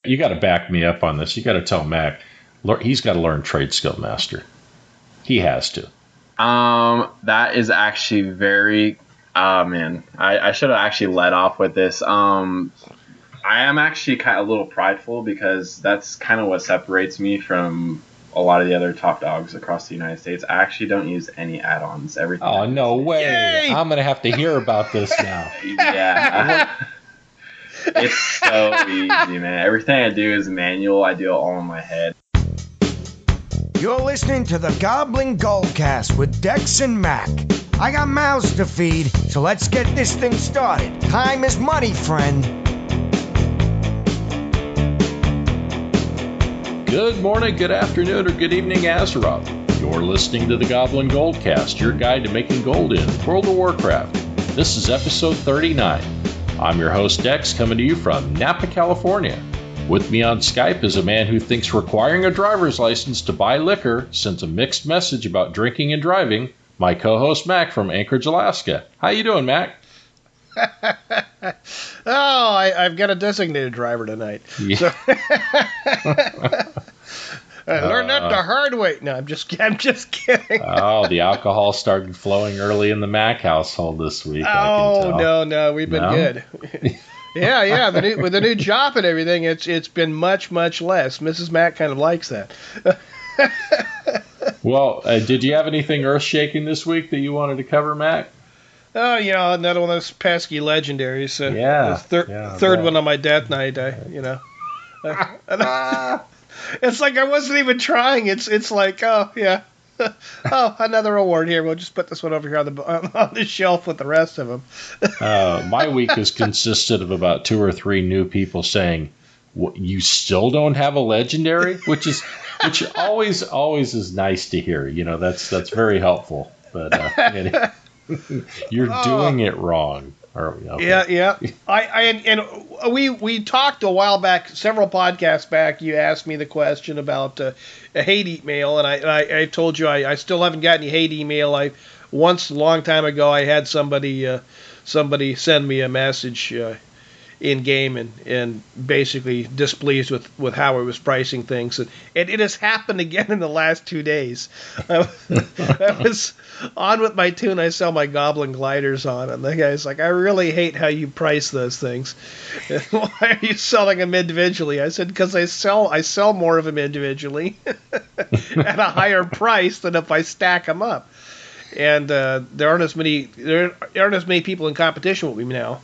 You got to back me up on this. You got to tell Mac, he's got to learn Trade Skill Master. He has to. That is actually very. Man, I should have actually led off with this. I am actually kind of a little prideful because that's kind of what separates me from a lot of the other top dogs across the United States. I actually don't use any add-ons. Everything. Oh, no way. Yay! I'm going to have to hear about this now. Yeah. It's so easy, man. Everything I do is manual. I do it all in my head. You're listening to the Goblin Goldcast with Dex and Mac. I got mouths to feed, so let's get this thing started. Time is money, friend. Good morning, good afternoon, or good evening, Azeroth. You're listening to the Goblin Goldcast, your guide to making gold in World of Warcraft. This is episode 39. I'm your host, Dex, coming to you from Napa, California. With me on Skype is a man who thinks requiring a driver's license to buy liquor sends a mixed message about drinking and driving, my co-host, Mac, from Anchorage, Alaska. How you doing, Mac? I've got a designated driver tonight. Yeah. So I learned that the hard way. No, I'm just kidding. Oh, the alcohol started flowing early in the Mac household this week. Oh, no, we've been good. Yeah. With the new job and everything, it's been much less. Mrs. Mac kind of likes that. Well, did you have anything earth-shaking this week that you wanted to cover, Mac? Oh, another one of those pesky legendaries. Third one on my death night. It's like I wasn't even trying. It's like, oh yeah, oh, another award here. We'll just put this one over here on the shelf with the rest of them. My week has consisted of about 2 or 3 new people saying, "You still don't have a legendary," which always is nice to hear. That's very helpful. But you're doing it wrong. Okay. Yeah. We talked a while back, several podcasts back. You asked me the question about a hate email, and I told you I still haven't got any hate email. Once a long time ago I had somebody send me a message in game and basically displeased with how I was pricing things, and it has happened again in the last 2 days. I was on with my tune. I sell my Goblin gliders on, and the guy's like, "I really hate how you price those things. Why are you selling them individually?" I said, "Because I sell more of them individually at a higher price than if I stack them up, and there aren't as many people in competition with me now."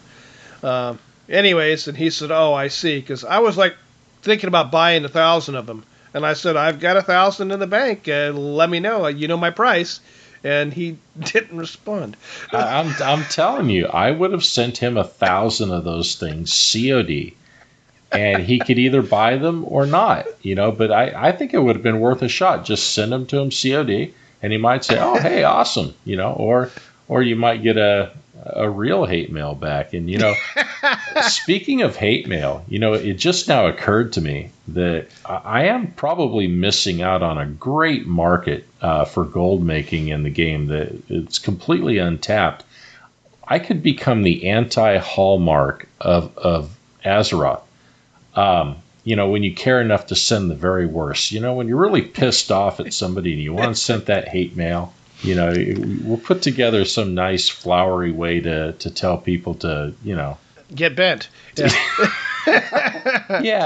Anyways, and he said, "Oh, I see," because I was like thinking about buying 1,000 of them, and I said, "I've got 1,000 in the bank. Let me know. You know my price." And he didn't respond. I'm telling you, I would have sent him 1,000 of those things COD, and he could either buy them or not. But I think it would have been worth a shot. Just send them to him COD, and he might say, "Oh, hey, awesome," or you might get a real hate mail back. And speaking of hate mail, it just now occurred to me that I am probably missing out on a great market for gold making in the game. That it's completely untapped. I could become the anti-hallmark of Azeroth. When you care enough to send the very worst. When you're really pissed off at somebody and you want to send that hate mail. We'll put together some nice flowery way to tell people to, get bent. Yeah.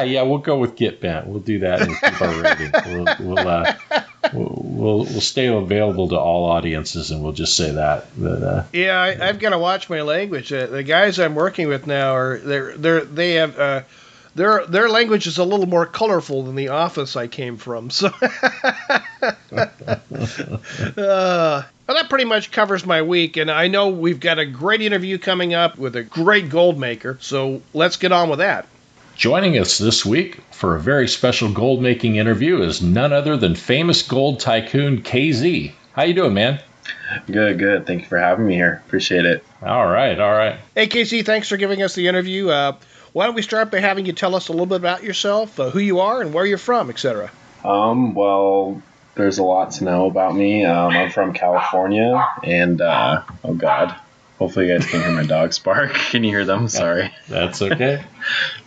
Yeah, we'll go with get bent. We'll do that and keep our rating. We'll stay available to all audiences, and we'll just say that. But, I've got to watch my language. The guys I'm working with now they have their language is a little more colorful than the office I came from. So well, that pretty much covers my week, and I know we've got a great interview coming up with a great gold maker, so let's get on with that. Joining us this week for a very special gold making interview is none other than famous gold tycoon KZ. How you doing, man? Good. Thank you for having me here. Appreciate it. All right. Hey, KZ, thanks for giving us the interview. Why don't we start by having you tell us a little bit about yourself, who you are, and where you're from, etc. Well, there's a lot to know about me. I'm from California, and oh God, Hopefully you guys can hear my dogs bark. Can you hear them? Sorry. That's okay.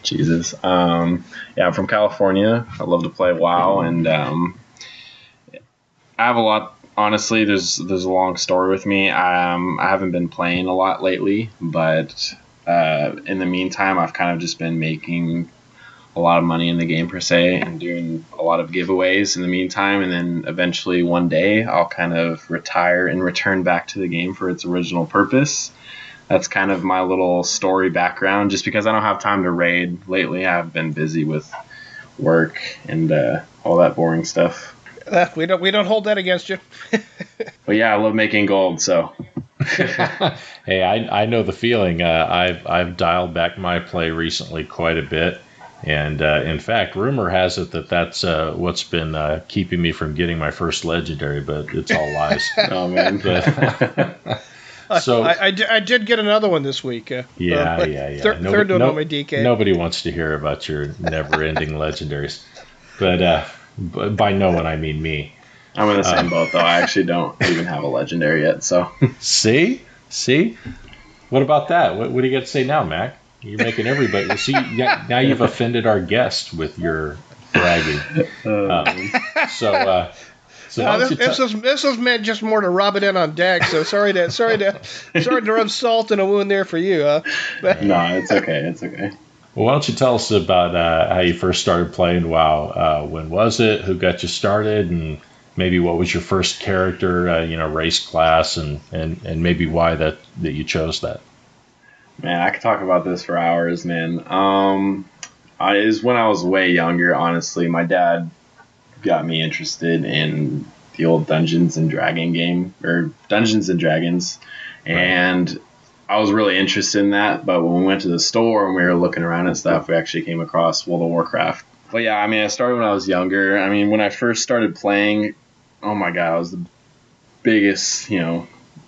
Jesus. Yeah, I'm from California. I love to play WoW, and I have a lot. Honestly, there's a long story with me. I haven't been playing a lot lately, but in the meantime, I've kind of just been making a lot of money in the game per se, and doing a lot of giveaways in the meantime, and then eventually one day I'll kind of retire and return back to the game for its original purpose. That's kind of my little story background. Just because I don't have time to raid lately, I've been busy with work and all that boring stuff. We don't hold that against you. But yeah, I love making gold, so. Hey, I know the feeling. I've dialed back my play recently quite a bit. And in fact, rumor has it that that's what's been keeping me from getting my first legendary, but it's all lies. Oh, man. So I did get another one this week. Yeah. Third one on my DK. Nobody wants to hear about your never-ending legendaries. But by no one, I mean me. I'm in the same boat, though. I actually don't even have a legendary yet, so. See? What about that? What do you got to say now, Mac? You're making everybody. See, now you've offended our guest with your bragging. This was meant just more to rub it in on Dex. So sorry to rub salt in a wound there for you. No, it's okay. Well, why don't you tell us about how you first started playing WoW? When was it? Who got you started? And maybe what was your first character? Race, class, and maybe why that you chose that. Man, I could talk about this for hours, man. It was when I was way younger, honestly. My dad got me interested in the old Dungeons and Dragons, and I was really interested in that. But when we went to the store and we were looking around and stuff, we actually came across World of Warcraft. But yeah, I started when I was younger. When I first started playing, oh my god, I was the biggest,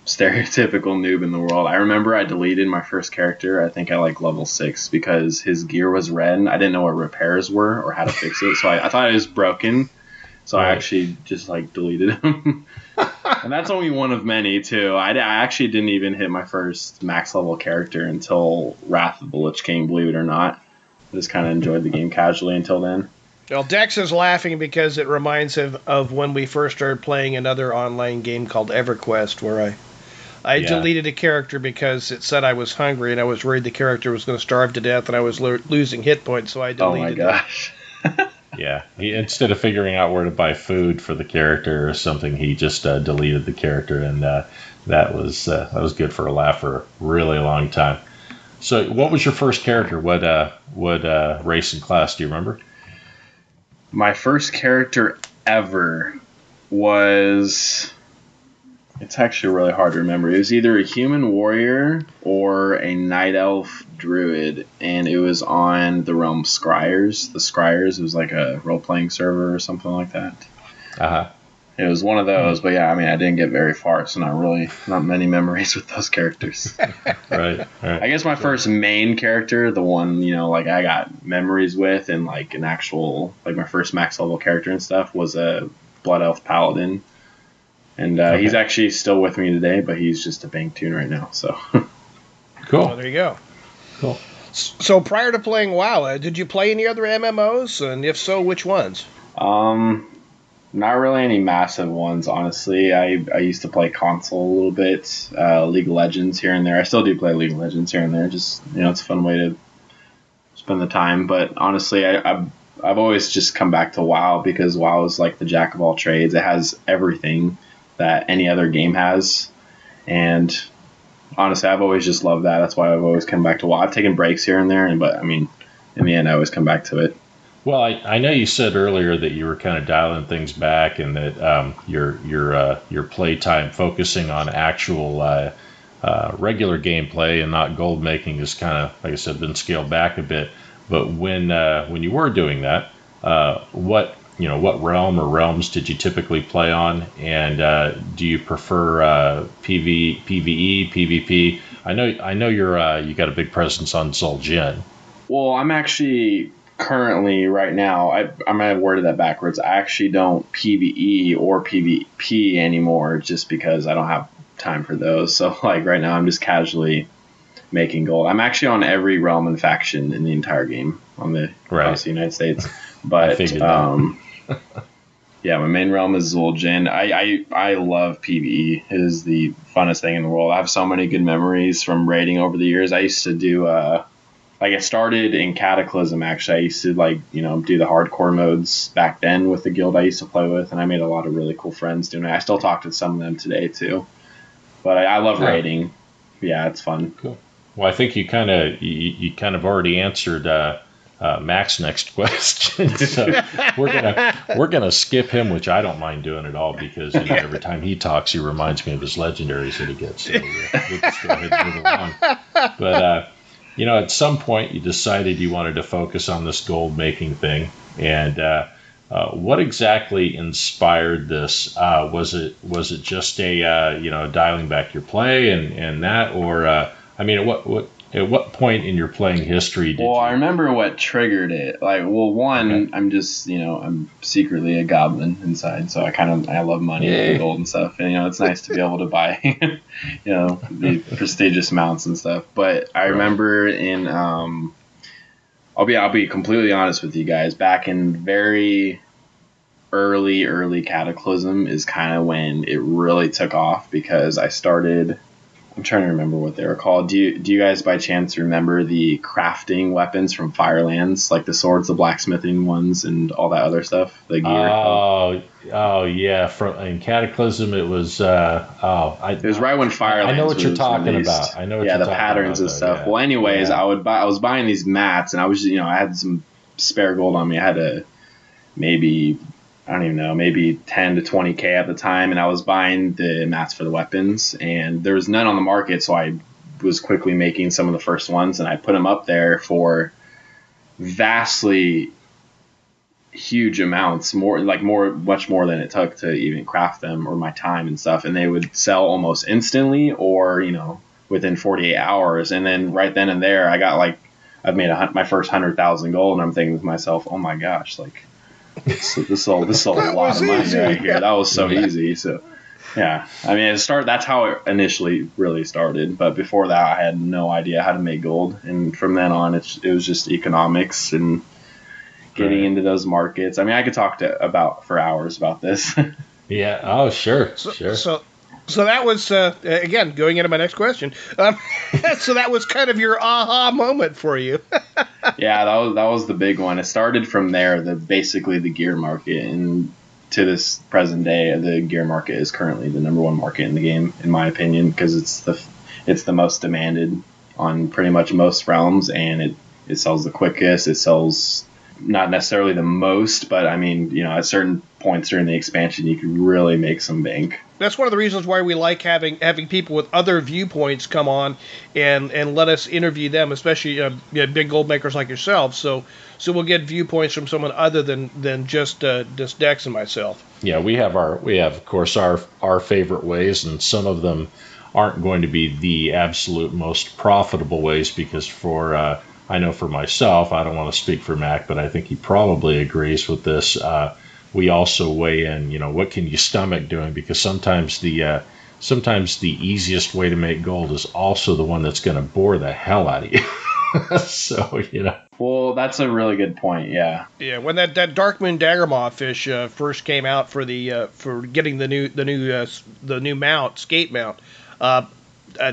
stereotypical noob in the world. I remember I deleted my first character, I think at level 6, because his gear was red and I didn't know what repairs were or how to fix it. So I thought it was broken. So I actually just deleted him. And that's only one of many too. I actually didn't even hit my first max level character until Wrath of the Lich King, believe it or not. I just kind of enjoyed the game casually until then. Well, Dex is laughing because it reminds him of when we first started playing another online game called EverQuest, where I deleted a character because it said I was hungry and I was worried the character was going to starve to death and I was losing hit points, so I deleted it. Oh my gosh. Yeah, instead of figuring out where to buy food for the character or something, he just deleted the character, and that was good for a laugh for a really long time. So, what was your first character? What race and class do you remember? My first character ever was... It's actually really hard to remember. It was either a human warrior or a night elf druid, and it was on the realm Scryers. The Scryers, it was like a role-playing server or something like that. Uh-huh. It was one of those, but yeah, I didn't get very far, so not many memories with those characters. Right. I guess my first main character, the one, I got memories with, and an actual, my first max level character and stuff, was a Blood Elf Paladin. And he's actually still with me today, but he's just a bank tune right now. So cool. Well, there you go. Cool. So prior to playing WoW, did you play any other MMOs? And if so, which ones? Not really any massive ones, honestly. I used to play console a little bit, League of Legends here and there. I still do play League of Legends here and there. Just it's a fun way to spend the time. But honestly, I've always just come back to WoW because WoW is like the jack of all trades. It has everything that any other game has, and honestly, I've always just loved that. That's why I've always come back to WoW. I've taken breaks here and there, but in the end, I always come back to it. Well, I know you said earlier that you were kind of dialing things back, and that your play time focusing on actual regular gameplay and not gold making is kind of, like I said, been scaled back a bit. But when you were doing that, what realm or realms did you typically play on, and do you prefer PvE, PvP? I know you got a big presence on Zul'jin. Well, I'm actually currently right now. I might have worded that backwards. I actually don't PvE or PvP anymore, just because I don't have time for those. So like right now I'm just casually making gold. I'm actually on every realm and faction in the entire game on the across the United States. But yeah, my main realm is Zul'jin. I love PvE. It is the funnest thing in the world. I have so many good memories from raiding over the years. I used to do like I started in Cataclysm actually. I used to do the hardcore modes back then with the guild I used to play with, and I made a lot of really cool friends doing it. I still talk to some of them today too. But I love raiding. Yeah, it's fun. Cool. Well, I think you kind of already answered Mac's next question. So we're gonna skip him, which I don't mind doing at all because every time he talks, he reminds me of his legendaries that he gets. So we'll just go ahead and move along. But at some point, you decided you wanted to focus on this gold making thing, and what exactly inspired this? Was it just a dialing back your play and that, or at what point in your playing history did you? I remember what triggered it. I'm just, I'm secretly a goblin inside, so I love money and gold and stuff. And, it's nice to be able to buy, the prestigious mounts and stuff. But I remember in, I'll be completely honest with you guys, back in very early Cataclysm is kind of when it really took off because I started. I'm trying to remember what they were called. Do you guys by chance remember the crafting weapons from Firelands, like the swords, the blacksmithing ones, and all that other stuff? The gear. Oh yeah. In Cataclysm, it was. It was right when Firelands. I know what you're talking released. about. I know. What yeah, you're the patterns and stuff. Yeah. Well, anyways, I was buying these mats, and I was, I had some spare gold on me. I had maybe 10 to 20K at the time, and I was buying the mats for the weapons, and there was none on the market, so I was quickly making some of the first ones, and I put them up there for vastly huge amounts, much more than it took to even craft them, or my time and stuff, and they would sell almost instantly, or within 48 hours, and then right then and there, I've made my first 100,000 gold, and I'm thinking to myself, oh my gosh, this is a lot of money right here. That was so easy. So, yeah. That's how it initially really started. But before that, I had no idea how to make gold. And from then on, it was just economics and getting into those markets. I could talk for hours about this. Yeah. Oh, sure. So that was, again, going into my next question. So that was kind of your aha moment for you. Yeah, that was the big one. It started from there, basically the gear market. And to this present day, the gear market is currently the number one market in the game, in my opinion, because it's the most demanded on pretty much most realms, and it sells the quickest. It sells not necessarily the most, but at certain points during the expansion, you could really make some bank. That's one of the reasons why we like having people with other viewpoints come on and let us interview them, especially big gold makers like yourself. So we'll get viewpoints from someone other than just Dex and myself. Yeah, we have of course our favorite ways, and some of them aren't going to be the absolute most profitable ways because I know for myself, I don't want to speak for Mac, but I think he probably agrees with this. We also weigh in, what can you stomach doing? Because sometimes the easiest way to make gold is also the one that's going to bore the hell out of you. So, Well, that's a really good point. Yeah. Yeah. When that Darkmoon Daggermaw fish first came out for getting the new mount, skate mount,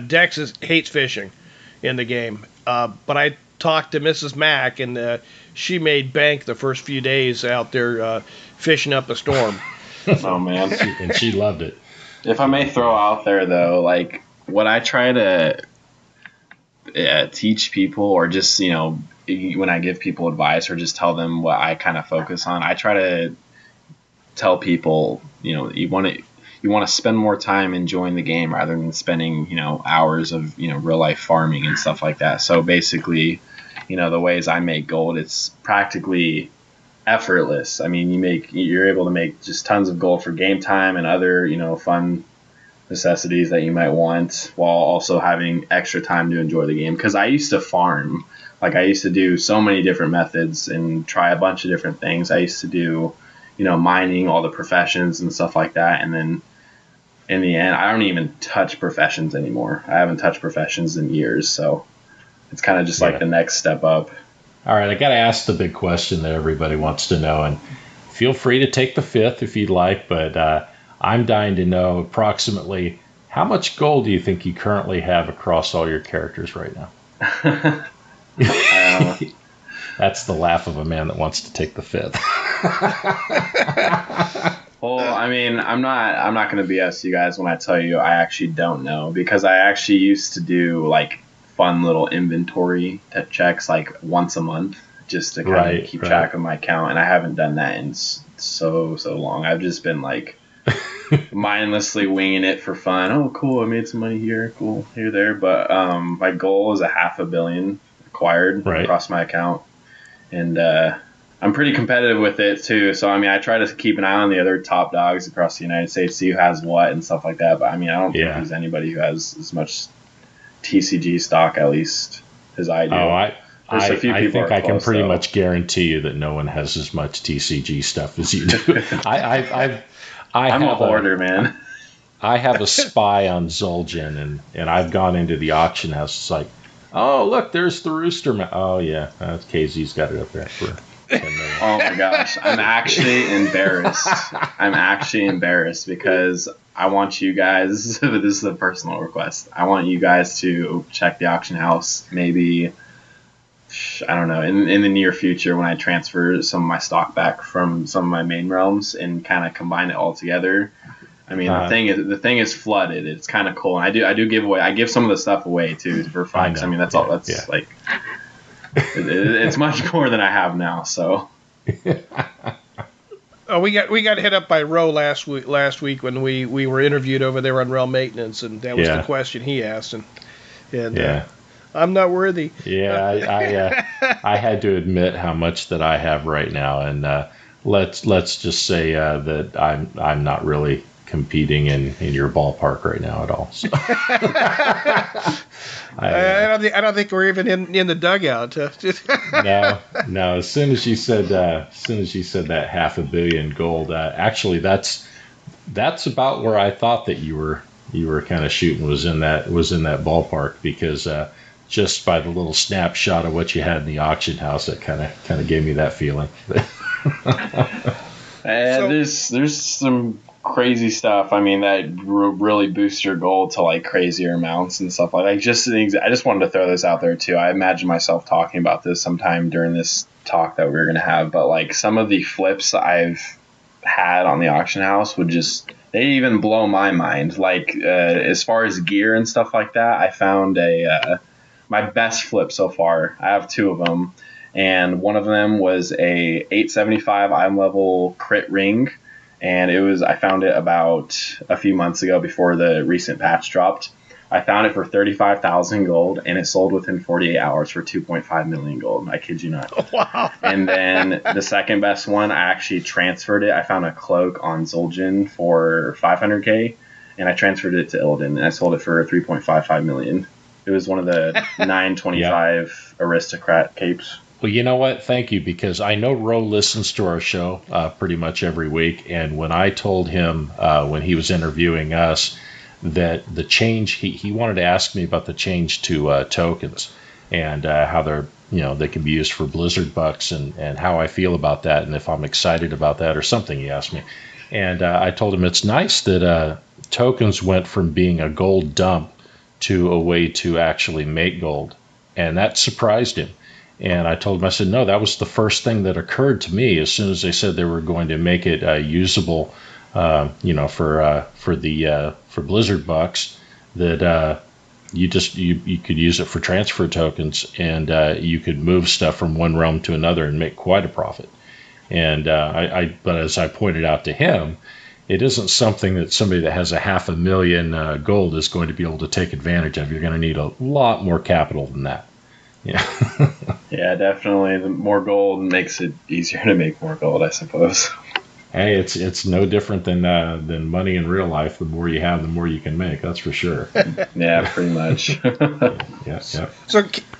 Dex hates fishing in the game. But I talked to Mrs. Mac, and she made bank the first few days out there fishing up a storm. Oh man, and she loved it. If I may throw out there though, what I try to teach people, or just when I give people advice, or just tell them what I kind of focus on, I try to tell people, you want to spend more time enjoying the game rather than spending hours of real life farming and stuff like that. So basically, the ways I make gold, it's practically effortless. You're able to make just tons of gold for game time and other fun necessities that you might want, while also having extra time to enjoy the game. Because I used to farm, I used to do so many different methods and try a bunch of different things. I used to do mining, all the professions and stuff like that, and then in the end, I don't even touch professions anymore. I haven't touched professions in years, so it's kind of just like the next step up. All right, I got to ask the big question that everybody wants to know, and feel free to take the fifth if you'd like, but I'm dying to know approximately how much gold do you think you currently have across all your characters right now? That's the laugh of a man that wants to take the fifth. Well, I mean, I'm not going to BS you guys when I tell you I actually don't know, because I actually used to do like fun little inventory checks like once a month just to kind of keep track of my count, and I haven't done that in so long. I've just been like mindlessly winging it for fun. Oh, cool, I made some money here, cool, here, there. But my goal is a $500 million acquired across my account, and I'm pretty competitive with it too. So I mean, I try to keep an eye on the other top dogs across the United States, see who has what and stuff like that. But I mean, I don't think there's anybody who has as much TCG stock, at least, as I do. I think I can pretty much guarantee you that no one has as much TCG stuff as you do. I'm a hoarder, man. I have a spy on Zul'jin, and I've gone into the auction house. It's like, oh, look, there's the Rooster Man. Oh, yeah, KZ's got it up there for 10 million. Oh, my gosh. I'm actually embarrassed because I want you guys, this is a personal request, I want you guys to check the auction house maybe, I don't know, in the near future when I transfer some of my stock back from some of my main realms and kind of combine it all together. I mean, the thing is flooded. It's kind of cool, and I do give away. I give some of the stuff away too for fun. I mean, that's all. That's like, it's much more than I have now. So. Oh, we got hit up by Ro last week when we were interviewed over there on Realm Maintenance, and that was the question he asked, and I'm not worthy. Yeah, I had to admit how much that I have right now, and let's just say that I'm not really competing in your ballpark right now at all. So. I don't think we're even in the dugout. No. As soon as you said that $500 million gold, actually that's about where I thought that you were kind of shooting was in that ballpark, because just by the little snapshot of what you had in the auction house, that kind of gave me that feeling. There's some crazy stuff. I mean, that really boosts your gold to like crazier amounts and stuff like that. Just things. I just wanted to throw this out there too. I imagine myself talking about this sometime during this talk that we were going to have, but like some of the flips I've had on the auction house they even blow my mind. Like as far as gear and stuff like that, I found my best flip so far. I have two of them, and one of them was a 875 item level crit ring. And I found it about a few months ago before the recent patch dropped. I found it for 35,000 gold, and it sold within 48 hours for 2.5 million gold. I kid you not. Oh, wow. And then the second best one, I actually transferred it. I found a cloak on Zul'jin for 500k, and I transferred it to Illidan, and I sold it for 3.55 million. It was one of the 925 aristocrat capes. Well, you know what? Thank you, because I know Ro listens to our show pretty much every week, and when I told him when he was interviewing us that the change, he wanted to ask me about the change to tokens and how they can be used for Blizzard bucks and how I feel about that and if I'm excited about that or something. He asked me, and I told him it's nice that tokens went from being a gold dump to a way to actually make gold, and that surprised him. And I told him, I said, no, that was the first thing that occurred to me as soon as they said they were going to make it usable, for Blizzard bucks, that you could use it for transfer tokens, and you could move stuff from one realm to another and make quite a profit. And but as I pointed out to him, it isn't something that somebody that has a $500 million gold is going to be able to take advantage of. You're going to need a lot more capital than that. Yeah. Yeah, definitely. The more gold makes it easier to make more gold, I suppose. Hey, it's no different than money in real life. The more you have, the more you can make. That's for sure. Yeah, pretty much. Yeah. So,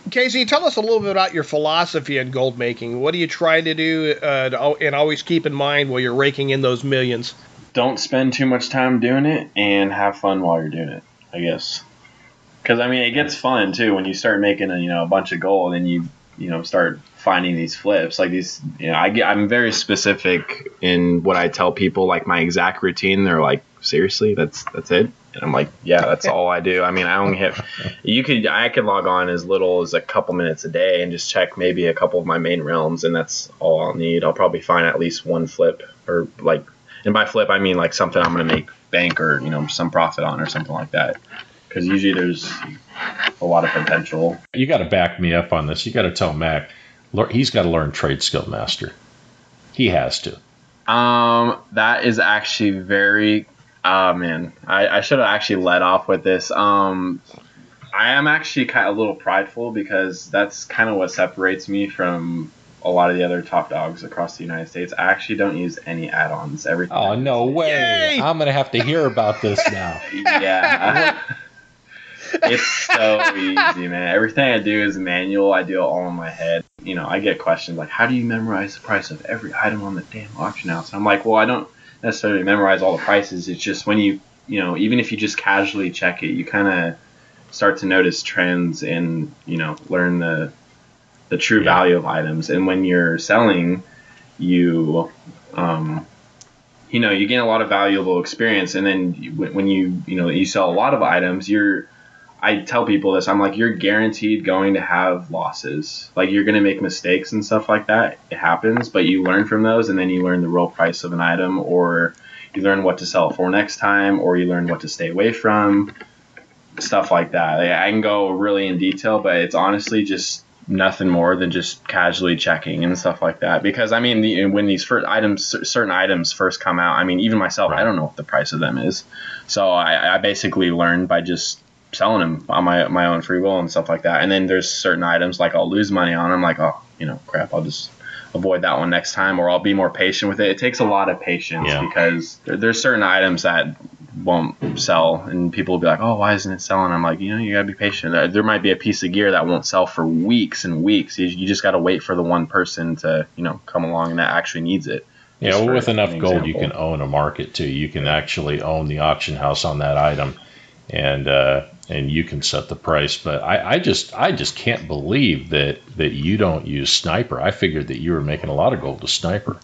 Casey, tell us a little bit about your philosophy in gold making. What are you trying to do, and always keep in mind while you're raking in those millions? don't spend too much time doing it and have fun while you're doing it, I guess. Because, I mean, it gets fun, too, when you start making, a bunch of gold and you start finding these flips. Like these, I'm very specific in what I tell people, like my exact routine. They're like, seriously, that's it? And I'm like, yeah, that's all I do. I mean, I only have, I could log on as little as a couple minutes a day and just check maybe a couple of my main realms, and that's all I'll need. I'll probably find at least one flip, or like, and by flip, I mean like something I'm going to make bank or, some profit on or something like that. Because usually there's a lot of potential. You got to back me up on this. You got to tell Mac, he's got to learn Trade Skill Master. He has to. That is actually very, man, I should have actually led off with this. I am actually kind of a little prideful because that's kind of what separates me from a lot of the other top dogs across the United States. I actually don't use any add-ons. Everything. Oh, no way. Yay! I'm going to have to hear about this now. Yeah. It's so easy, man. Everything I do is manual. I do it all in my head. I get questions like, how do you memorize the price of every item on the damn auction house? I'm like, well, I don't necessarily memorize all the prices. It's just when you even if you just casually check it, you kind of start to notice trends and, learn the true value of items. And when you're selling, you gain a lot of valuable experience. And then when you sell a lot of items, I tell people this, I'm like, you're guaranteed going to have losses. Like, you're going to make mistakes and stuff like that. It happens, but you learn from those, and then you learn the real price of an item, or you learn what to sell it for next time, or you learn what to stay away from, stuff like that. I can go really in detail, but it's honestly just nothing more than just casually checking and stuff like that. Because, I mean, when these certain items first come out, I mean, even myself, I don't know what the price of them is. So I basically learned by just selling them on my own free will and stuff like that. And then there's certain items like I'll lose money on. I'm like, oh, crap, I'll just avoid that one next time, or I'll be more patient with it. It takes a lot of patience because there's certain items that won't sell, and people will be like, oh, why isn't it selling? I'm like, you gotta be patient. There might be a piece of gear that won't sell for weeks and weeks. You just gotta wait for the one person to come along and that actually needs it. Yeah, well, with enough gold, you can own a market too. You can actually own the auction house on that item, and you can set the price. But I just can't believe that you don't use sniper. I figured that you were making a lot of gold with sniper.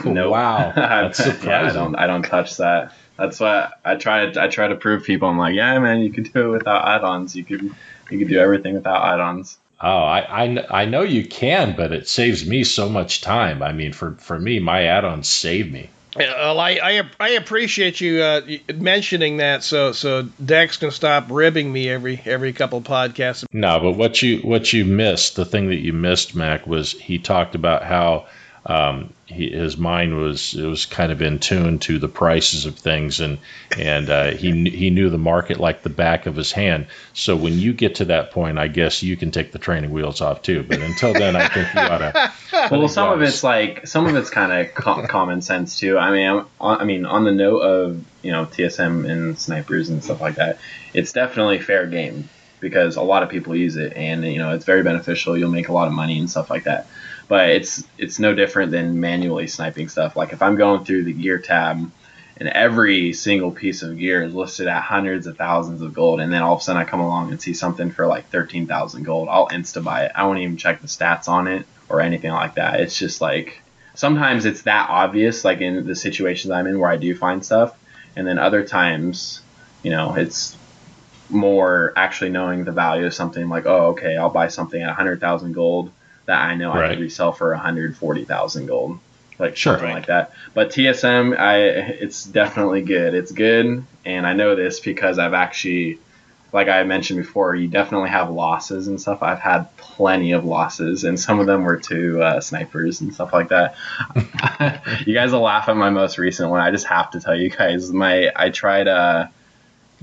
Nope. Wow, that's surprising. I don't touch that. That's what I try to prove people. I'm like, yeah, man, you can do it without add-ons. You can do everything without add-ons. Oh, I know you can, but it saves me so much time. I mean, for me, my add-ons save me. Well, I appreciate you mentioning that, so Dex can stop ribbing me every couple of podcasts. No, but what you missed, the thing that you missed, Mac, was he talked about how his mind was kind of in tune to the prices of things, and he knew the market like the back of his hand. So when you get to that point, I guess you can take the training wheels off too. But until then, I think you ought to. Well, some of it's kind of common sense too. I mean, on the note of TSM and snipers and stuff like that, it's definitely fair game because a lot of people use it, and it's very beneficial. You'll make a lot of money and stuff like that. But it's no different than manually sniping stuff. Like if I'm going through the gear tab and every single piece of gear is listed at hundreds of thousands of gold, and then all of a sudden I come along and see something for like 13,000 gold, I'll insta buy it. I won't even check the stats on it or anything like that. It's just like sometimes it's that obvious, like in the situations I'm in where I do find stuff, and then other times, it's more actually knowing the value of something. Like, oh, okay, I'll buy something at 100,000 gold that I know I can resell for 140,000 gold, like something like that. But TSM, it's definitely good. It's good, and I know this because I've actually, like I mentioned before, you definitely have losses and stuff. I've had plenty of losses, and some of them were to snipers and stuff like that. You guys will laugh at my most recent one. I just have to tell you guys, I tried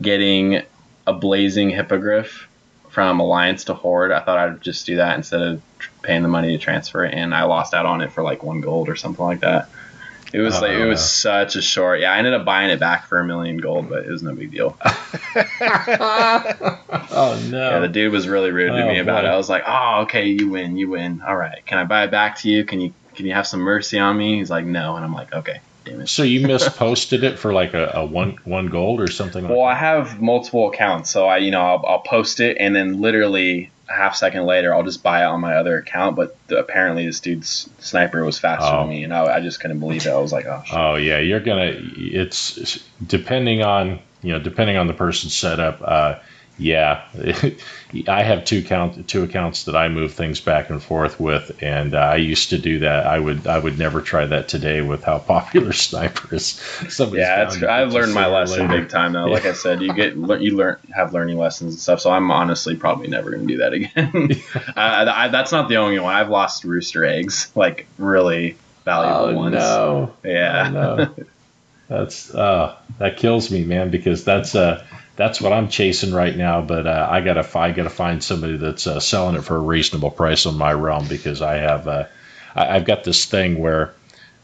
getting a blazing hippogriff from Alliance to Horde. I thought I'd just do that instead of paying the money to transfer it, and I lost out on it for like 1 gold or something like that. It was it was such a short. Yeah, I ended up buying it back for 1 million gold, but it was no big deal. Oh no! Yeah, the dude was really rude to me about it. I was like, "Oh, okay, you win. All right, can I buy it back to you? Can you have some mercy on me?" He's like, "No," and I'm like, "Okay, damn it. So you misposted it for like a one gold or something like Well, that? I have multiple accounts, so I'll post it, and then literally a half second later, I'll just buy it on my other account. But apparently, this dude's sniper was faster than me, and I just couldn't believe it. I was like, oh, shit. Oh yeah, it's depending on the person's setup. Yeah, I have two accounts that I move things back and forth with, and I used to do that. I would never try that today with how popular Sniper is. I've learned my lesson big time now. Yeah. Like I said, you have learning lessons and stuff. So I'm honestly probably never going to do that again. That's not the only one. I've lost rooster eggs, like really valuable ones. No. Yeah. Oh, no. That kills me, man, because that's what I'm chasing right now. But I gotta find somebody that's selling it for a reasonable price on my realm, because I've got this thing where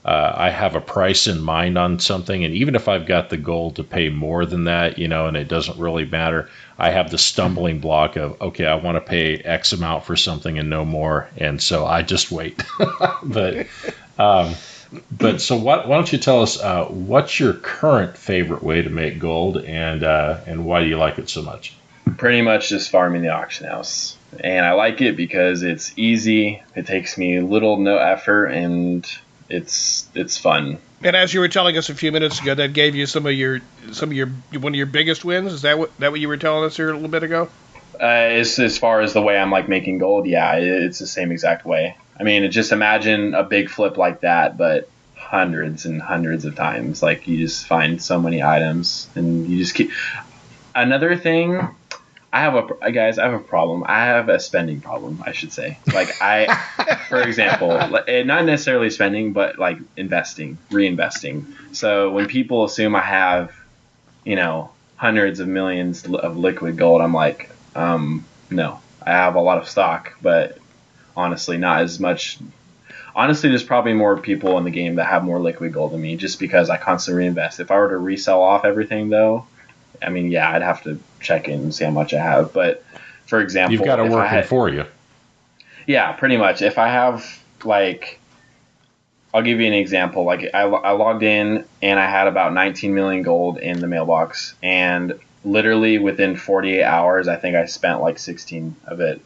I have a price in mind on something, and even if I've got the goal to pay more than that, and it doesn't really matter, I have the stumbling block of, okay, I want to pay X amount for something and no more, and so I just wait. But so why don't you tell us what's your current favorite way to make gold, and why do you like it so much? Pretty much just farming the auction house, and I like it because it's easy. It takes me no effort, and it's fun. And as you were telling us a few minutes ago, that gave you one of your biggest wins. Is that what you were telling us here a little bit ago? As far as the way I'm like making gold, yeah, it's the same exact way. I mean, just imagine a big flip like that, but hundreds and hundreds of times. Like, you just find so many items, and you just keep. Another thing, I have a problem. I have a spending problem, I should say. Like, for example, not necessarily spending, but like reinvesting. So when people assume I have, hundreds of millions of liquid gold, I'm like, no, I have a lot of stock, but honestly, not as much. Honestly, there's probably more people in the game that have more liquid gold than me, just because I constantly reinvest. If I were to resell off everything, though, I mean, yeah, I'd have to check in and see how much I have. But for example, you've got it working for you. Yeah, pretty much. If I have, like, I'll give you an example. Like, I logged in and I had about 19 million gold in the mailbox, and literally within 48 hours, I think I spent like 16 of it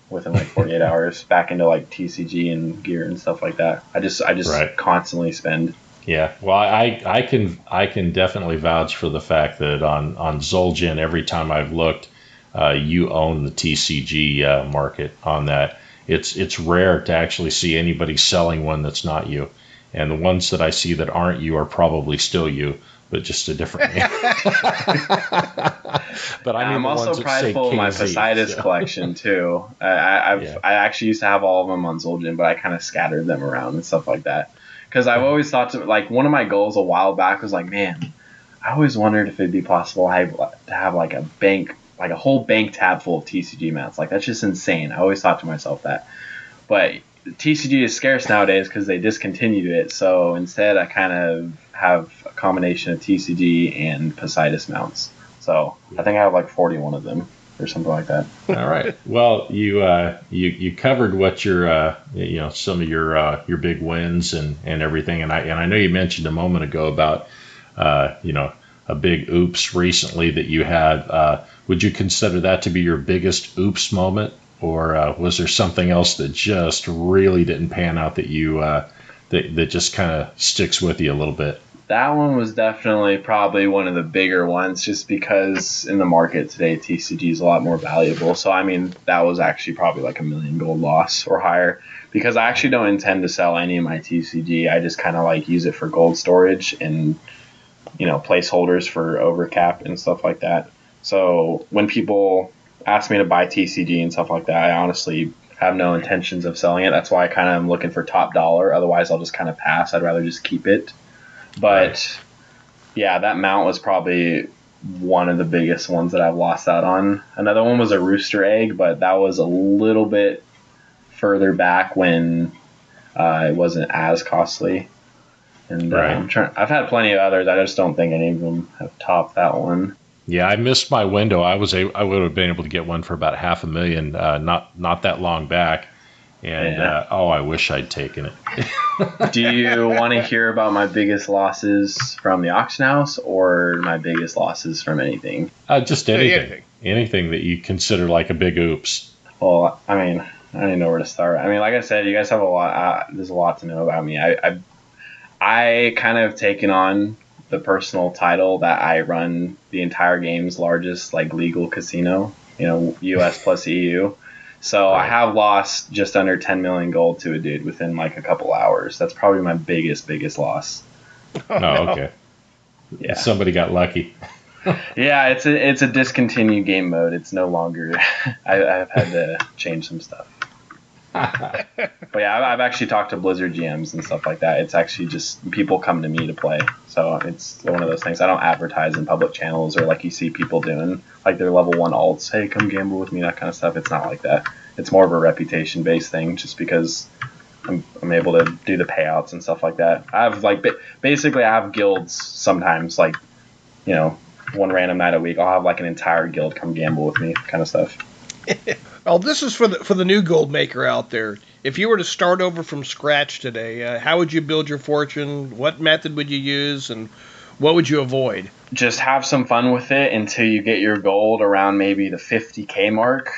within like 48 hours back into like TCG and gear and stuff like that. I just Right. constantly spend. Yeah, well, I can definitely vouch for the fact that on Zul'jin, every time I've looked, you own the TCG market on that. It's rare to actually see anybody selling one that's not you, and the ones that I see that aren't you are probably still you, but just a different name. But I mean, I'm also prideful of my Poseidus collection too. I actually used to have all of them on Zul'jin, but I kind of scattered them around and stuff like that. Because I've always thought like one of my goals a while back was like, man, I always wondered if it'd be possible to have like a bank, like a whole bank tab full of TCG mounts. Like, that's just insane. I always thought to myself that. But TCG is scarce nowadays because they discontinued it. So instead, I kind of have a combination of TCG and Poseidus mounts. So I think I have like 41 of them or something like that. All right. Well, you covered what your some of your big wins and everything, and I know you mentioned a moment ago about a big oops recently that you had. Would you consider that to be your biggest oops moment, or was there something else that just really didn't pan out that you that just kind of sticks with you a little bit? That one was definitely probably one of the bigger ones, just because in the market today, TCG is a lot more valuable. So, I mean, that was actually probably like 1 million gold loss or higher, because I actually don't intend to sell any of my TCG. I just kind of like use it for gold storage and, placeholders for overcap and stuff like that. So when people ask me to buy TCG and stuff like that, I honestly have no intentions of selling it. That's why I kind of am looking for top dollar. Otherwise, I'll just kind of pass. I'd rather just keep it. But yeah, that mount was probably one of the biggest ones that I've lost out on. Another one was a rooster egg, but that was a little bit further back when it wasn't as costly. And I've had plenty of others. I just don't think any of them have topped that one. Yeah, I missed my window. I would have been able to get one for about $500,000 not that long back. And I wish I'd taken it. Do you want to hear about my biggest losses from the auction house or my biggest losses from anything? Just anything. Anything that you consider like a big oops. Well, I mean, I don't even know where to start. I mean, like I said, you guys have a lot. There's a lot to know about me. I kind of taken on the personal title that I run the entire game's largest like legal casino. U.S. plus EU. So I have lost just under 10 million gold to a dude within like a couple hours. That's probably my biggest loss. Okay. Yeah. Somebody got lucky. Yeah, it's a discontinued game mode. It's no longer. I've had to change some stuff. But yeah, I've actually talked to Blizzard GMs and stuff like that. It's actually just people come to me to play. So it's one of those things. I don't advertise in public channels or like you see people doing like their level 1 alts. Hey, come gamble with me, that kind of stuff. It's not like that. It's more of a reputation based thing just because I'm able to do the payouts and stuff like that. I have like basically I have guilds sometimes like, one random night a week. I'll have like an entire guild come gamble with me kind of stuff. Well, this is for the new gold maker out there. If you were to start over from scratch today, how would you build your fortune? What method would you use, and what would you avoid? Just have some fun with it until you get your gold around maybe the 50K mark,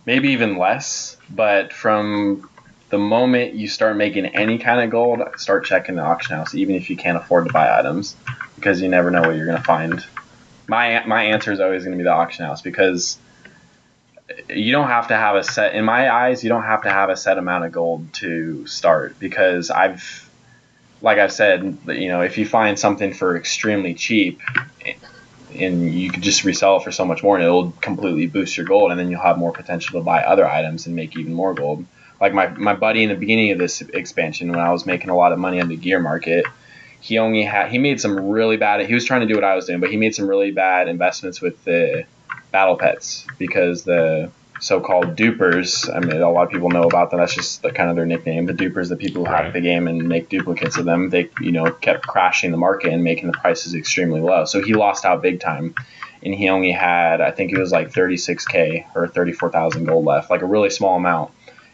maybe even less. But from the moment you start making any kind of gold, start checking the auction house, even if you can't afford to buy items, because you never know what you're going to find. My answer is always going to be the auction house, because you don't have to have a set, in my eyes, you don't have to have a set amount of gold to start, because like I've said, if you find something for extremely cheap and you could just resell it for so much more and it'll completely boost your gold, and then you'll have more potential to buy other items and make even more gold. Like my buddy in the beginning of this expansion, when I was making a lot of money on the gear market, he made some really bad, he was trying to do what I was doing, but he made some really bad investments with the battle pets, because the so-called dupers, I mean, a lot of people know about them. That's just kind of their nickname. The dupers, the people who hack the game and make duplicates of them, they kept crashing the market and making the prices extremely low. So he lost out big time, and he only had, I think it was like 36K or 34,000 gold left, like a really small amount.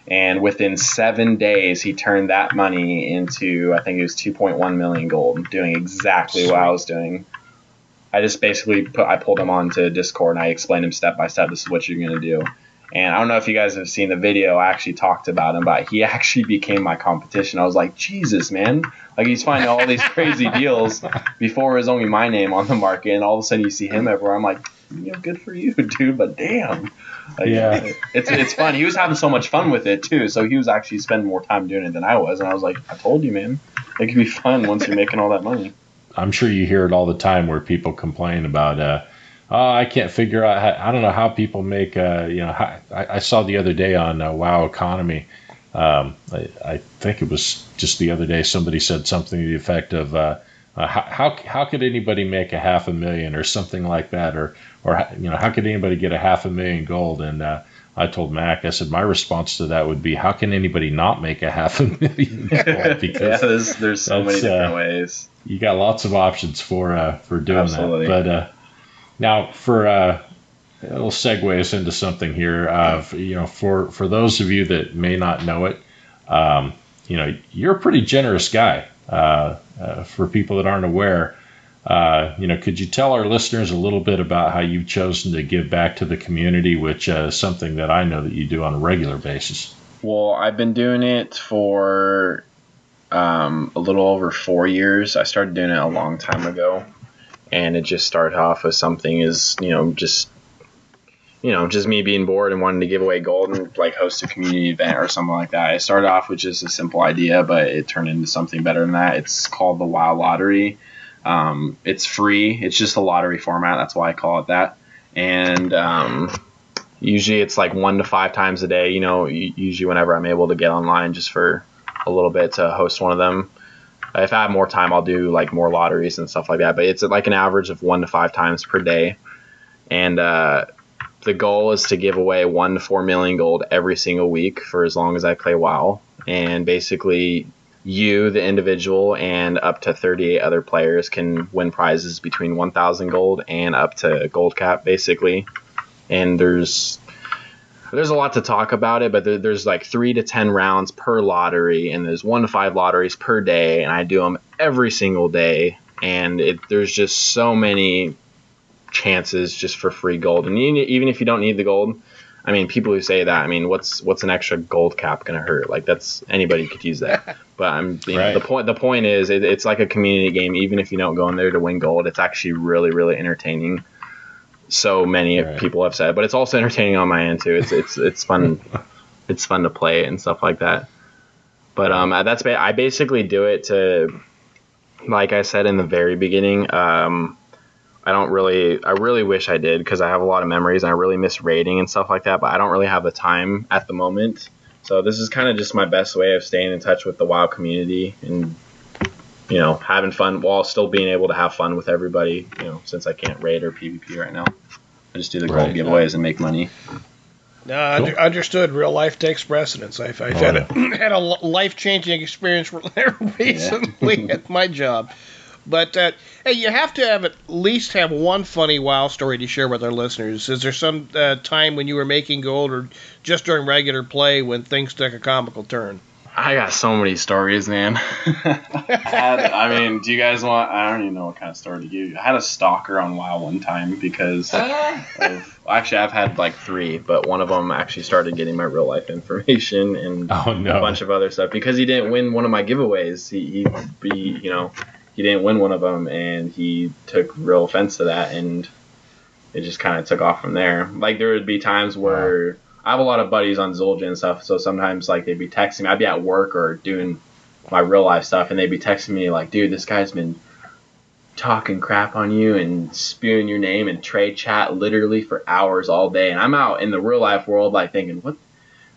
And within 7 days, he turned that money into, I think it was 2.1 million gold, doing exactly what I was doing. I just basically I pulled him onto Discord and I explained him step by step, this is what you're going to do. And I don't know if you guys have seen the video. I actually talked about him, but he actually became my competition. I was like, Jesus, man. Like, he's finding all these crazy deals before it was only my name on the market. And all of a sudden you see him everywhere. I'm like, good for you, dude, but damn. Like, yeah. It's fun. He was having so much fun with it, too. So he was actually spending more time doing it than I was. And I was like, I told you, man. It can be fun once you're making all that money. I'm sure you hear it all the time where people complain about, I can't figure out, I don't know how people make, I saw the other day on WoW Economy, I think it was just the other day, somebody said something to the effect of, how could anybody make $500,000 or something like that, or how could anybody get $500,000 gold? And I told Mac, I said, my response to that would be, how can anybody not make $500,000 gold? Because there's so many different ways. You got lots of options for doing Absolutely. that. But now for it'll segue us into something here. For those of you that may not know it, you're a pretty generous guy. For people that aren't aware, could you tell our listeners a little bit about how you've chosen to give back to the community, which is something that I know that you do on a regular basis? Well, I've been doing it for a little over 4 years. I started doing it a long time ago, and it just started off with something as just me being bored and wanting to give away gold and like host a community event or something like that. I started off with just a simple idea, but it turned into something better than that. It's called the WoW Lottery. It's free. It's just a lottery format. That's why I call it that. And usually it's like 1 to 5 times a day. Usually whenever I'm able to get online just for a little bit to host one of them. If I have more time, I'll do like more lotteries and stuff like that. But it's like an average of 1 to 5 times per day. And the goal is to give away 1 to 4 million gold every single week for as long as I play WoW. And basically, you, the individual, and up to 38 other players can win prizes between 1,000 gold and up to gold cap, basically. And there's a lot to talk about it, but there's like 3 to 10 rounds per lottery, and there's 1 to 5 lotteries per day, and I do them every single day, and there's just so many chances just for free gold. And even if you don't need the gold, I mean, people who say that, I mean, what's an extra gold cap gonna hurt? Like, that's, anybody could use that. But Right. the point is, it's like a community game. Even if you don't go in there to win gold, it's actually really, really entertaining. So many people have said, but it's also entertaining on my end too. It's fun. It's fun to play and stuff like that. But I basically do it to, like I said in the very beginning. I really wish I did, because I have a lot of memories and I really miss raiding and stuff like that, but I don't really have the time at the moment. So this is kind of just my best way of staying in touch with the WoW community and, you know, having fun while still being able to have fun with everybody, you know, since I can't raid or PvP right now. I just do the gold giveaways and make money. No, understood. Real life takes precedence. I've had a life-changing experience recently at my job. But, hey, you have to at least have one funny WoW story to share with our listeners. Is there some time when you were making gold, or just during regular play when things took a comical turn? I got so many stories, man. I mean, do you guys want... I don't even know what kind of story to give you. I had a stalker on WoW one time because of... Actually, I've had like 3, but one of them actually started getting my real life information and a bunch of other stuff because he didn't win one of my giveaways. He didn't win one of them, and he took real offense to that, and it just kind of took off from there. Like, there would be times where I have a lot of buddies on Zul'jin and stuff, so sometimes, like, they'd be texting me. I'd be at work or doing my real life stuff, and they'd be texting me, like, dude, this guy's been talking crap on you and spewing your name in trade chat literally for hours all day. And I'm out in the real life world, like, thinking, what?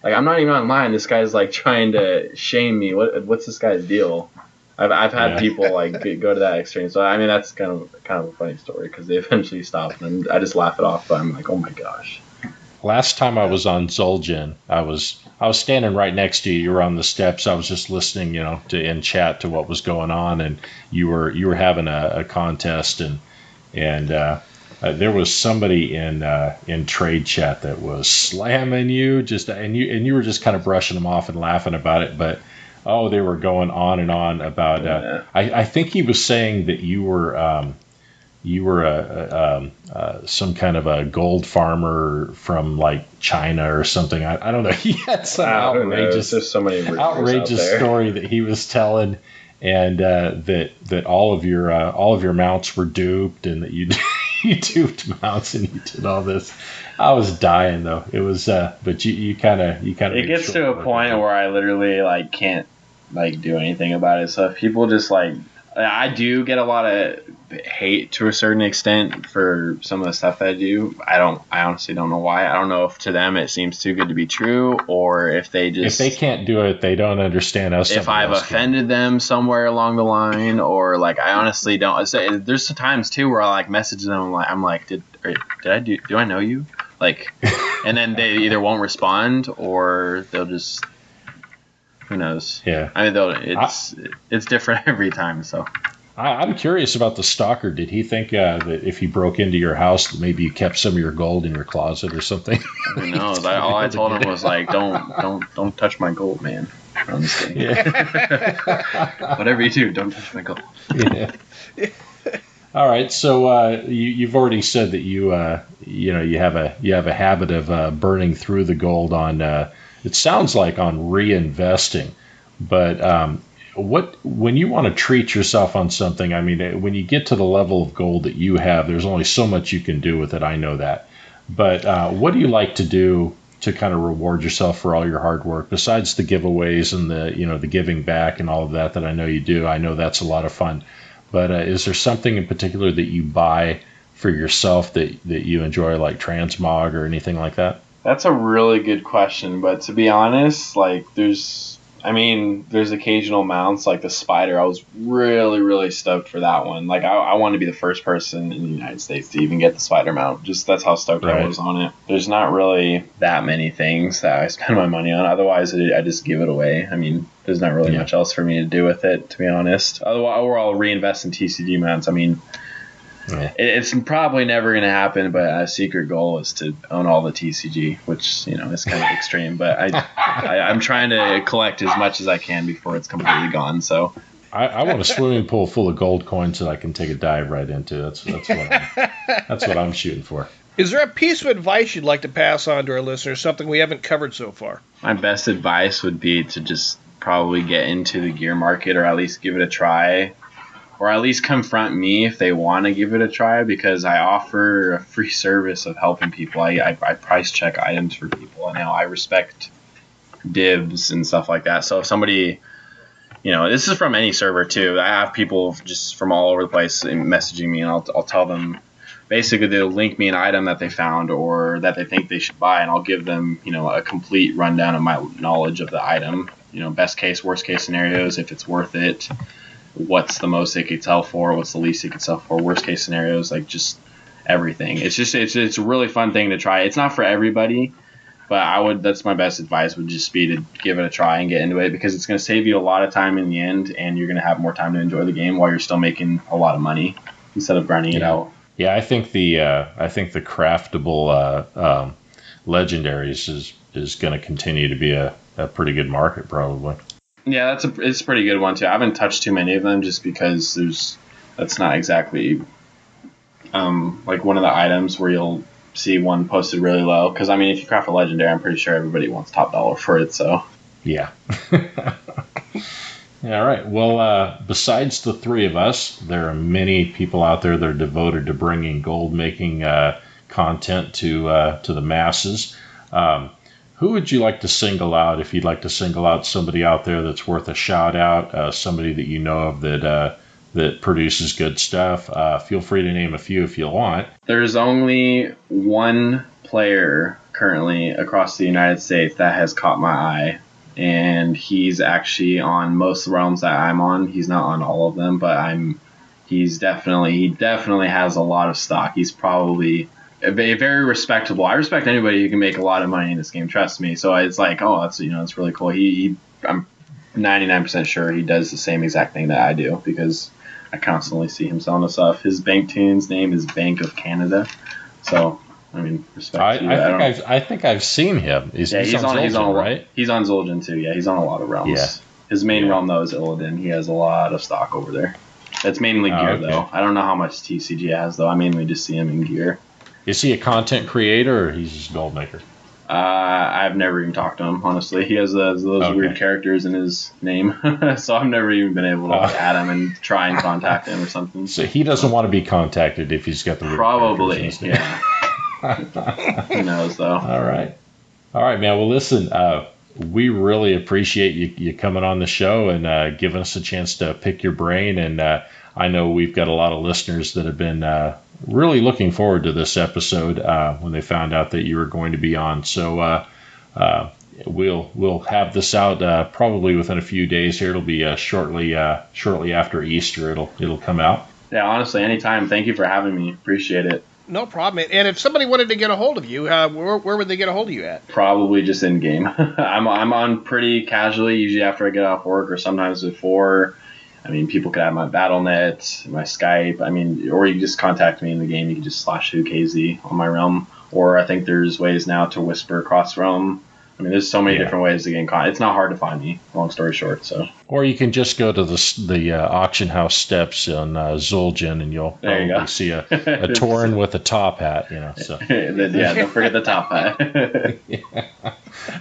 Like, I'm not even online. This guy's, like, trying to shame me. What's this guy's deal? I've had people like go to that extreme, so I mean that's kind of a funny story because they eventually stopped, and I just laugh it off. But I'm like, oh my gosh. Last time I was on Zul'jin, I was standing right next to you. You were on the steps. I was just listening, you know, in chat to what was going on, and you were having a contest, and there was somebody in trade chat that was slamming you, and you were just kind of brushing them off and laughing about it, but. Oh, they were going on and on about. I think he was saying that you were some kind of a gold farmer from like China or something. I don't know. He had some outrageous story that he was telling, and that all of your mounts were duped, and that you duped mounts, and you did all this. I was dying though. It was, but you kind of. It gets to a point where I literally like can't like do anything about it. So if people just like, I do get a lot of hate to a certain extent for some of the stuff that I do. I honestly don't know why. I don't know if to them it seems too good to be true, or if they can't do it, they don't understand us. If I've offended them somewhere along the line, or like I honestly don't. There's times too where I like message them. I'm like, do I know you? Like, and then they either won't respond or they'll just. Who knows? Yeah. I mean, it's different every time. So. I'm curious about the stalker. Did he think that if he broke into your house, that maybe you kept some of your gold in your closet or something? Who knows? All I told him was like, don't touch my gold, man. I'm just kidding. Yeah. Whatever you do, don't touch my gold. Yeah. All right. So you've already said that you have a habit of burning through the gold on. It sounds like on reinvesting, but when you want to treat yourself on something, I mean, when you get to the level of gold that you have, there's only so much you can do with it. I know that. But what do you like to do to kind of reward yourself for all your hard work, besides the giveaways and the giving back and all of that I know you do? I know that's a lot of fun. But is there something in particular that you buy for yourself that you enjoy, like transmog or anything like that? That's a really good question, but to be honest, like there's occasional mounts like the spider. I was really, really stoked for that one. Like I wanted to be the first person in the United States to even get the spider mount. Just that's how stoked I was on it. There's not really that many things that I spend my money on. Otherwise, I just give it away. I mean, there's not really much else for me to do with it, to be honest. Or I'll reinvest in TCG mounts. I mean, It's probably never going to happen, but a secret goal is to own all the TCG, which, is kind of extreme. But I'm trying to collect as much as I can before it's completely gone. So I want a swimming pool full of gold coins that I can take a dive right into. That's what I'm shooting for. Is there a piece of advice you'd like to pass on to our listeners, something we haven't covered so far? My best advice would be to just probably get into the gear market, or at least give it a try, or at least confront me if they want to give it a try, because I offer a free service of helping people. I price check items for people, and I respect dibs and stuff like that. So if somebody, this is from any server too. I have people just from all over the place messaging me, and I'll tell them, basically they'll link me an item that they found or that they think they should buy, and I'll give them, a complete rundown of my knowledge of the item. Best case, worst case scenarios, if it's worth it, what's the most they could sell for, what's the least they could sell for, worst case scenarios, like just everything. It's a really fun thing to try. It's not for everybody, but that's my best advice would just be to give it a try and get into it, because it's going to save you a lot of time in the end, and you're going to have more time to enjoy the game while you're still making a lot of money instead of grinding it out. Yeah, I think the craftable legendaries is going to continue to be a pretty good market, probably. Yeah, it's a pretty good one too. I haven't touched too many of them just because that's not exactly like one of the items where you'll see one posted really low. Because if you craft a legendary, I'm pretty sure everybody wants top dollar for it. So yeah. All right. Well, besides the three of us, there are many people out there that are devoted to bringing gold making content to the masses. Who would you like to single out, if you'd like to single out somebody out there that's worth a shout out, somebody that you know of that produces good stuff? Feel free to name a few if you want. There's only one player currently across the United States that has caught my eye, and he's actually on most realms that I'm on. He's not on all of them, but he definitely has a lot of stock. He's probably very respectable. I respect anybody who can make a lot of money in this game, trust me. So it's like, that's really cool. I'm 99% sure he does the same exact thing that I do, because I constantly see him selling stuff. His bank tune's name is Bank of Canada. So respect to you. I think I've seen him. He's on Zul'jin, right? He's on Zul'jin too. Yeah, he's on a lot of realms. Yeah. His main realm though is Illidan. He has a lot of stock over there. That's mainly gear though. I don't know how much TCG has though. I mainly just see him in gear. Is he a content creator, or he's just a gold maker? I've never even talked to him, honestly. He has those weird characters in his name, so I've never even been able to add him and try and contact him or something. So he doesn't want to be contacted if he's got the weird probably, yeah. Who knows, though. All right, man. Well, listen, we really appreciate you coming on the show and giving us a chance to pick your brain. And I know we've got a lot of listeners that have been really looking forward to this episode when they found out that you were going to be on. So we'll have this out probably within a few days here. It'll be shortly after Easter. It'll come out. Yeah, honestly, anytime. Thank you for having me. Appreciate it. No problem. And if somebody wanted to get a hold of you, where would they get a hold of you at? Probably just in game. I'm on pretty casually, usually after I get off work or sometimes before. People could have my Battle.net, my Skype. Or you can just contact me in the game. You can just /WhoKZ on my realm. Or I think there's ways now to whisper across realm. There's so many different ways to gain content. It's not hard to find me, long story short. So. Or you can just go to the auction house steps on Zul'jin, and you'll probably see a Tauren with a top hat. So. Don't forget the top hat. Yeah.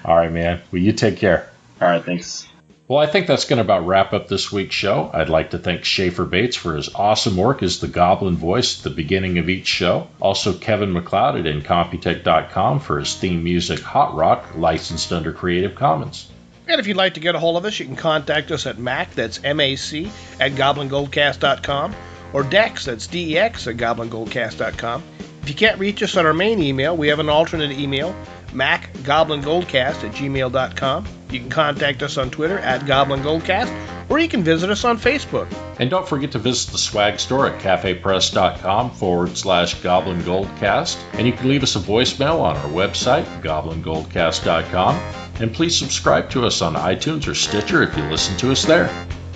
All right, man. Well, you take care. All right, thanks. Well, I think that's going to about wrap up this week's show. I'd like to thank Schaefer Bates for his awesome work as the Goblin voice at the beginning of each show. Also, Kevin MacLeod at Incompetech.com for his theme music, Hot Rock, licensed under Creative Commons. And if you'd like to get a hold of us, you can contact us at Mac, that's MAC, at GoblinGoldcast.com, or Dex, that's DEX, at GoblinGoldcast.com. If you can't reach us on our main email, we have an alternate email, MacGoblinGoldcast at gmail.com. You can contact us on Twitter at GoblinGoldcast, or you can visit us on Facebook. And don't forget to visit the swag store at cafepress.com/Goblin Goldcast. And you can leave us a voicemail on our website, GoblinGoldcast.com. And please subscribe to us on iTunes or Stitcher if you listen to us there.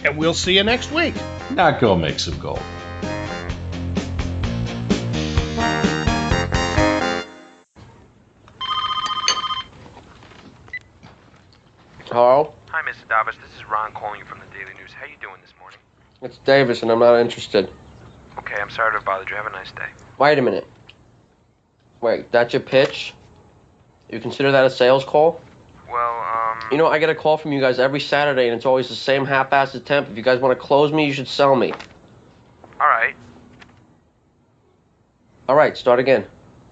And we'll see you next week. Now go make some gold. Hello? Hi, Mr. Davis. This is Ron calling you from the Daily News. How you doing this morning? It's Davis, and I'm not interested. Okay, I'm sorry to have bothered you. Have a nice day. Wait a minute. Wait, that's your pitch? You consider that a sales call? Well, You know, I get a call from you guys every Saturday, and it's always the same half-assed attempt. If you guys want to close me, you should sell me. all right. All right, start again.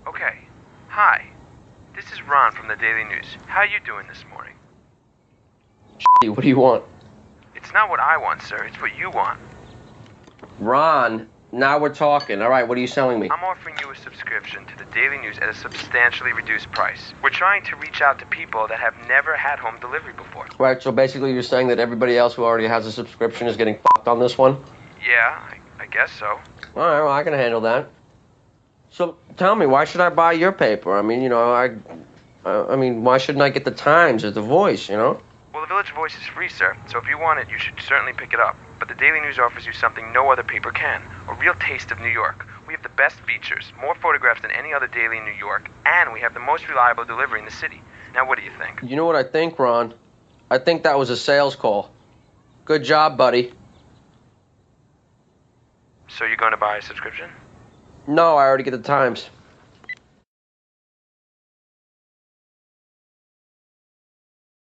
Okay. Hi. This is Ron from the Daily News. How you doing this morning? What do you want? It's not what I want, sir. It's what you want. Ron, now we're talking. All right, what are you selling me? I'm offering you a subscription to the Daily News at a substantially reduced price. We're trying to reach out to people that have never had home delivery before. Right, so basically you're saying that everybody else who already has a subscription is getting fucked on this one? Yeah, I guess so. All right, well, I can handle that. So tell me, why should I buy your paper? I mean, you know, I mean, why shouldn't I get the Times or the Voice, you know? Well, the Village Voice is free, sir, so if you want it, you should certainly pick it up. But the Daily News offers you something no other paper can, a real taste of New York. We have the best features, more photographs than any other daily in New York, and we have the most reliable delivery in the city. Now, what do you think? You know what I think, Ron? I think that was a sales call. Good job, buddy. So you're going to buy a subscription? No, I already get the Times.